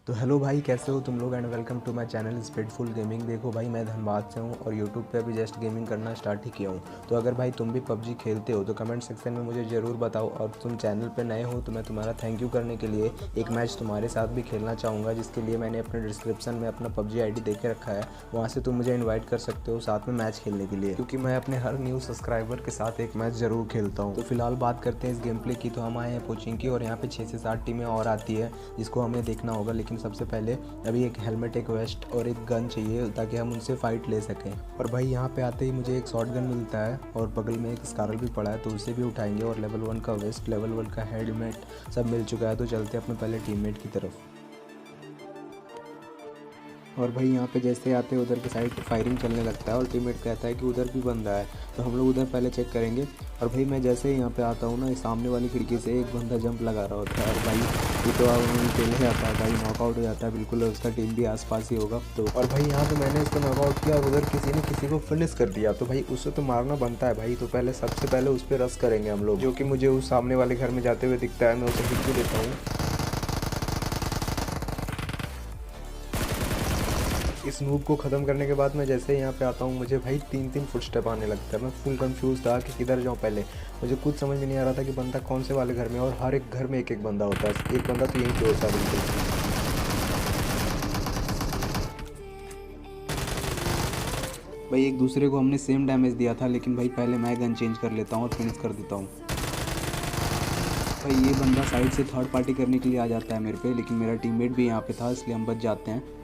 तो हेलो भाई, कैसे हो तुम लोग and welcome to my channel speedful gaming. देखो भाई, मैं धनबाद से हूँ और यूट्यूब पे अभी जस्ट गेमिंग करना स्टार्ट ही किया हूँ। तो अगर भाई तुम भी पबजी खेलते हो तो कमेंट सेक्शन में मुझे ज़रूर बताओ, और तुम चैनल पे नए हो तो मैं तुम्हारा थैंक यू करने के लिए एक मैच तुम्हारे साथ भी खेलना चाहूँगा, जिसके लिए मैंने अपने डिस्क्रिप्शन में अपना पबजी ID दे के रखा है। वहाँ से तुम मुझे इन्वाइट कर सकते हो साथ में मैच खेलने के लिए, क्योंकि मैं अपने हर न्यू सब्सक्राइबर के साथ एक मैच ज़रूर खेलता हूँ। तो फिलहाल बात करते हैं इस गेम प्ले की। तो हम आए हैं कोचिंग की और यहाँ पे 6 से 7 टीमें और आती है जिसको हमें देखना होगा। लेकिन सबसे पहले अभी एक हेलमेट, एक वेस्ट और एक गन चाहिए ताकि हम उनसे फाइट ले सकें। और भाई यहाँ पे आते ही मुझे एक शॉट गन मिलता है और बगल में एक स्कारल भी पड़ा है, तो उसे भी उठाएंगे। और लेवल 1 का वेस्ट, लेवल 1 का हेलमेट सब मिल चुका है। तो चलते हैं अपने पहले टीममेट की तरफ। और भाई यहाँ पे जैसे आते हैं उधर की साइड फायरिंग चलने लगता है और टीममेट कहता है कि उधर भी बंदा है, तो हम लोग उधर पहले चेक करेंगे। और भाई मैं जैसे ही यहाँ पे आता हूँ ना, इस सामने वाली खिड़की से एक बंदा जंप लगा रहा होता है और भाई ये तो खेलने जाता है, भाई नॉकआउट हो जाता है बिल्कुल। उसका टीम भी आसपास ही होगा। तो और भाई यहाँ पे मैंने इसको नॉकआउट किया और उधर किसी ने किसी को फिनिश कर दिया। तो भाई उससे तो मारना बनता है भाई, तो पहले सबसे पहले उस पर रश करेंगे हम लोग, जो कि मुझे उस सामने वाले घर में जाते हुए दिखता है। मैं उसे हिट भी देता हूँ। इस नूब को ख़त्म करने के बाद मैं जैसे ही यहाँ पे आता हूँ, मुझे भाई 3 फुटस्टेप आने लगता है। मैं फुल कंफ्यूज था कि किधर जाऊँ पहले। मुझे कुछ समझ में नहीं आ रहा था कि बंदा कौन से वाले घर में, और हर एक घर में एक एक बंदा होता है। एक बंदा तो यहीं पे होता है बिल्कुल। भाई एक दूसरे को हमने सेम डैमेज दिया था, लेकिन भाई पहले मैं गन चेंज कर लेता हूँ और फिनिश कर देता हूँ। भाई ये बंदा साइड से थर्ड पार्टी करने के लिए आ जाता है मेरे पे, लेकिन मेरा टीममेट भी यहाँ पे था इसलिए हम बच जाते हैं।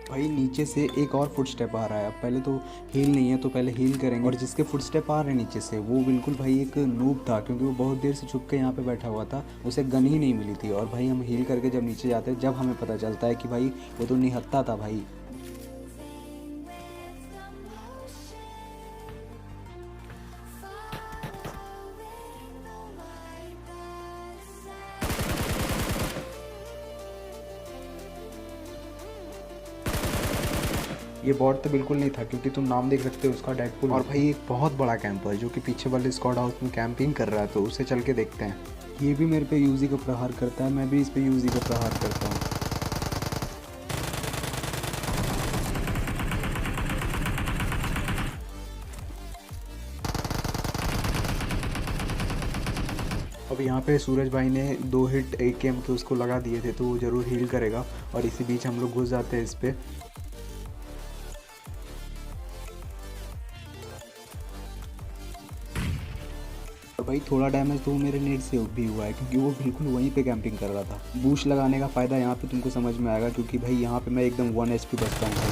भाई नीचे से एक और फुटस्टेप आ रहा है। अब पहले तो हील नहीं है तो पहले हील करेंगे। और जिसके फुटस्टेप आ रहे हैं नीचे से, वो बिल्कुल भाई एक नूब था, क्योंकि वो बहुत देर से छुप के यहाँ पे बैठा हुआ था, उसे गन ही नहीं मिली थी। और भाई हम हील करके जब नीचे जाते हैं, जब हमें पता चलता है कि भाई वो तो निहत्था था भाई। ये बॉट तो बिल्कुल नहीं था, क्योंकि तुम नाम देख सकते हो उसका, डेडपुल। और भाई एक बहुत बड़ा कैंपर जो कि पीछे वाले स्क्वाड हाउस में कैंपिंग कर रहा है, तो उसे चल के देखते हैं। ये भी मेरे पे यूजी का प्रहार करता है, मैं भी इस पे यूजी का प्रहार करता हूँ। अब यहाँ पे सूरज भाई ने 2 हिट AKM के उसको लगा दिए थे, तो वो ज़रूर हील करेगा। और इसी बीच हम लोग घुस जाते हैं इस पे। और भाई थोड़ा डैमेज तो मेरे नेट से भी हुआ है, क्योंकि वो बिल्कुल वहीं पे कैंपिंग कर रहा था। बूस्ट लगाने का फ़ायदा यहाँ पे तुमको समझ में आएगा, क्योंकि भाई यहाँ पे मैं एकदम 1 HP बचता हूँ भाई।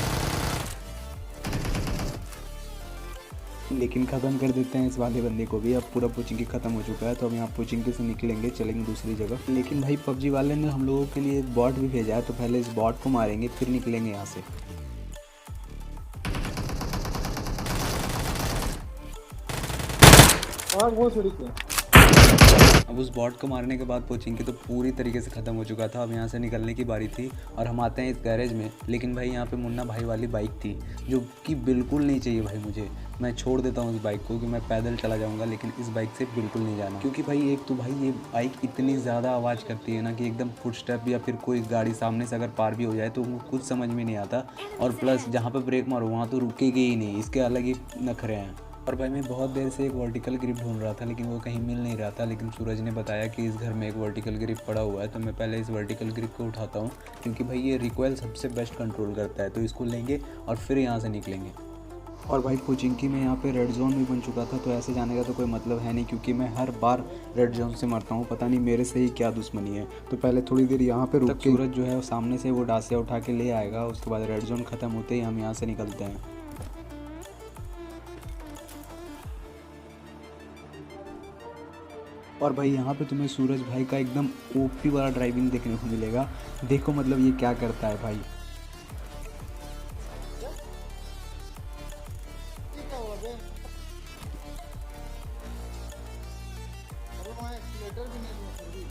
लेकिन ख़त्म कर देते हैं इस वाले बंदे को भी। अब पूरा पोचिंकी ख़त्म हो चुका है, तो हम यहाँ पोचिंकी से निकलेंगे, चलेंगे दूसरी जगह। लेकिन भाई पबजी वाले ने हम लोगों के लिए एक बॉट भी भेजा है, तो पहले इस बॉट को मारेंगे फिर निकलेंगे यहाँ से। और वो थोड़ी सी अब उस बॉट को मारने के बाद पोचिंकी तो पूरी तरीके से ख़त्म हो चुका था। अब यहाँ से निकलने की बारी थी और हम आते हैं इस गैरेज में। लेकिन भाई यहाँ पे मुन्ना भाई वाली बाइक थी, जो कि बिल्कुल नहीं चाहिए भाई मुझे। मैं छोड़ देता हूँ इस बाइक को कि मैं पैदल चला जाऊँगा, लेकिन इस बाइक से बिल्कुल नहीं जाना, क्योंकि भाई एक तो भाई ये बाइक इतनी ज़्यादा आवाज़ करती है ना कि एकदम फुटस्टेप या फिर कोई गाड़ी सामने से अगर पार भी हो जाए तो वो कुछ समझ में नहीं आता। और प्लस जहाँ पर ब्रेक मारो वहाँ तो रुकेगी ही नहीं, इसके अलग ही नखरे हैं। और भाई मैं बहुत देर से एक वर्टिकल ग्रिप ढूंढ रहा था, लेकिन वो कहीं मिल नहीं रहा था। लेकिन सूरज ने बताया कि इस घर में एक वर्टिकल ग्रिप पड़ा हुआ है, तो मैं पहले इस वर्टिकल ग्रिप को उठाता हूँ, क्योंकि भाई ये रिकॉइल सबसे बेस्ट कंट्रोल करता है। तो इसको लेंगे और फिर यहाँ से निकलेंगे। और भाई पोचिंकी में यहाँ पे रेड जोन भी बन चुका था, तो ऐसे जाने का तो कोई मतलब है नहीं, क्योंकि मैं हर बार रेड जोन से मरता हूँ। पता नहीं मेरे से ही क्या दुश्मनी है। तो पहले थोड़ी देर यहाँ पे रुक के सूरज जो है सामने से वो डासिया उठा के ले आएगा। उसके बाद रेड जोन ख़त्म होते ही हम यहाँ से निकलते हैं। और भाई यहाँ पे तुम्हें सूरज भाई का एकदम OP वाला ड्राइविंग देखने को मिलेगा। देखो मतलब ये क्या करता है भाई। क्या हुआ बे? अरे वहाँ एक्सीलेटर भी नहीं हुआ फिर भी।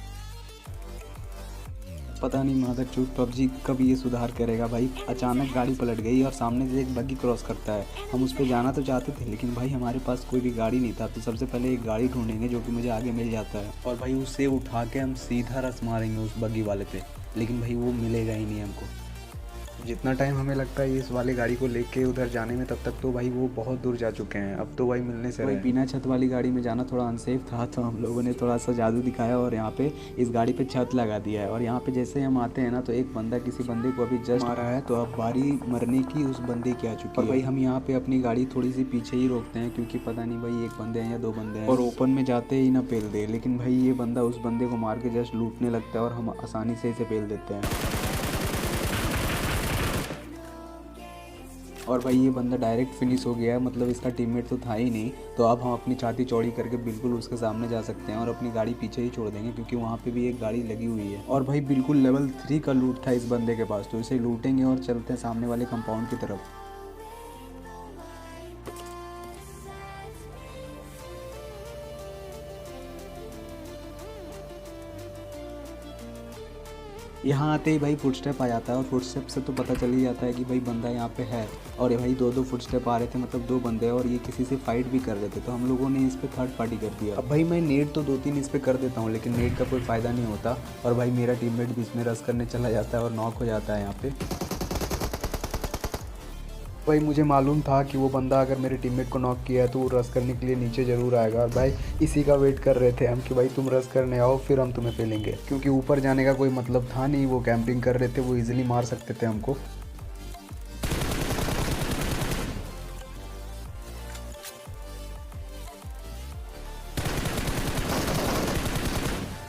पता नहीं मादर चूत पबजी कब ये सुधार करेगा भाई। अचानक गाड़ी पलट गई और सामने से एक बग्गी क्रॉस करता है। हम उस पर जाना तो चाहते थे, लेकिन भाई हमारे पास कोई भी गाड़ी नहीं था। तो सबसे पहले एक गाड़ी ढूंढेंगे जो कि मुझे आगे मिल जाता है, और भाई उसे उठा के हम सीधा रस मारेंगे उस बग्गी वाले पे। लेकिन भाई वो मिलेगा ही नहीं हमको। जितना टाइम हमें लगता है इस वाली गाड़ी को लेके उधर जाने में, तब तक तो भाई वो बहुत दूर जा चुके हैं। अब तो भाई मिलने से भाई बिना छत वाली गाड़ी में जाना थोड़ा अनसेफ था, तो हम लोगों ने थोड़ा सा जादू दिखाया और यहाँ पे इस गाड़ी पे छत लगा दिया है। और यहाँ पे जैसे हम आते हैं ना, तो एक बंदा किसी बंदे को अभी जस्ट मारा है, तो अब बारी मरने की उस बंदे की आ चुकी है। और भाई हम यहाँ पे अपनी गाड़ी थोड़ी सी पीछे ही रोकते हैं, क्योंकि पता नहीं भाई एक बंदे हैं या दो बंदे हैं और ओपन में जाते ही ना पेल दे। लेकिन भाई ये बंदा उस बंदे को मार के जस्ट लूटने लगता है और हम आसानी से इसे पेल देते हैं। और भाई ये बंदा डायरेक्ट फिनिश हो गया है, मतलब इसका टीममेट तो था ही नहीं। तो अब हम अपनी छाती चौड़ी करके बिल्कुल उसके सामने जा सकते हैं और अपनी गाड़ी पीछे ही छोड़ देंगे, क्योंकि वहाँ पे भी एक गाड़ी लगी हुई है। और भाई बिल्कुल लेवल 3 का लूट था इस बंदे के पास, तो इसे लूटेंगे और चलते हैं सामने वाले कंपाउंड की तरफ। यहाँ आते ही भाई फुटस्टेप आ जाता है और फुटस्टेप से तो पता चल ही जाता है कि भाई बंदा यहाँ पे है। और ये भाई दो फुटस्टेप आ रहे थे, मतलब दो बंदे और ये किसी से फाइट भी कर रहे थे, तो हम लोगों ने इस पे थर्ड पार्टी कर दिया। अब भाई मैं नेट तो 2-3 इस पे कर देता हूँ, लेकिन नेट का कोई फ़ायदा नहीं होता। और भाई मेरा टीममेट बीच में रश करने चला जाता है और नॉक हो जाता है यहाँ पे। भाई मुझे मालूम था कि वो बंदा अगर मेरे टीममेट को नॉक किया है तो वो रश करने के लिए नीचे ज़रूर आएगा। और भाई इसी का वेट कर रहे थे हम कि भाई तुम रश करने आओ, फिर हम तुम्हें पेलेंगे, क्योंकि ऊपर जाने का कोई मतलब था नहीं। वो कैंपिंग कर रहे थे, वो इजीली मार सकते थे हमको।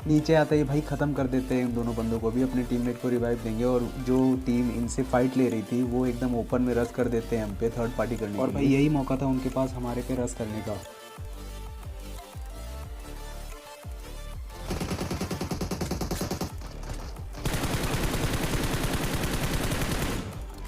नीचे आते ही भाई ख़त्म कर देते हैं इन दोनों बंदों को भी, अपने टीममेट को रिवाइव देंगे। और जो टीम इनसे फाइट ले रही थी वो एकदम ओपन में रश कर देते हैं हम पे थर्ड पार्टी करने के लिए। और भाई यही मौका था उनके पास हमारे पे रश करने का।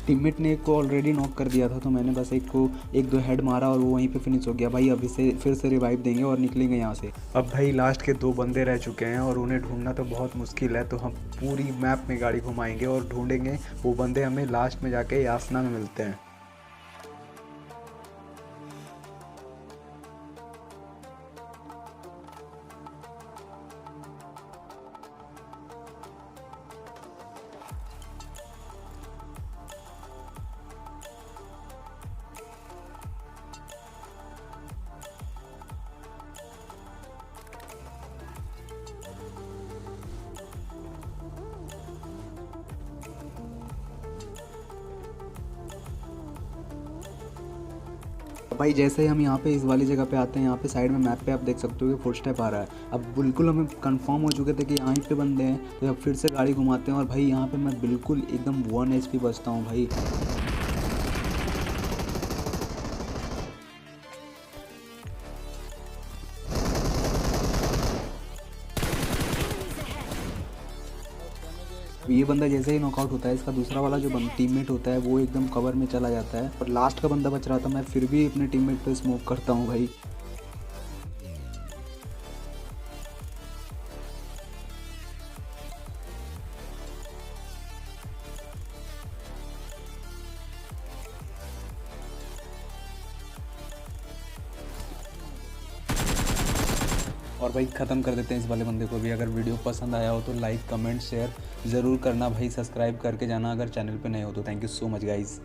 टीममेट ने एक को ऑलरेडी नॉक कर दिया था, तो मैंने बस एक को 1-2 हेड मारा और वो वहीं पे फिनिश हो गया। भाई अभी से फिर से रिवाइव देंगे और निकलेंगे यहाँ से। अब भाई लास्ट के 2 बंदे रह चुके हैं और उन्हें ढूंढना तो बहुत मुश्किल है, तो हम पूरी मैप में गाड़ी घुमाएंगे और ढूंढेंगे वो बंदे। हमें लास्ट में जाके यासना में मिलते हैं। भाई जैसे ही हम यहाँ पे इस वाली जगह पे आते हैं, यहाँ पे साइड में मैप पे आप देख सकते हो कि फुटस्टेप आ रहा है। अब बिल्कुल हमें कंफर्म हो चुके थे कि यहाँ पे बंदे हैं, तो अब फिर से गाड़ी घुमाते हैं। और भाई यहाँ पे मैं बिल्कुल एकदम 1 HP बचता हूँ भाई। ये बंदा जैसे ही नॉकआउट होता है, इसका दूसरा वाला जो टीममेट होता है वो एकदम कवर में चला जाता है और लास्ट का बंदा बच रहा था। मैं फिर भी अपने टीममेट पे स्मोक करता हूँ भाई। और भाई ख़त्म कर देते हैं इस वाले बंदे को भी। अगर वीडियो पसंद आया हो तो लाइक कमेंट शेयर ज़रूर करना भाई। सब्सक्राइब करके जाना अगर चैनल पे नए हो तो। Thank you so much guys.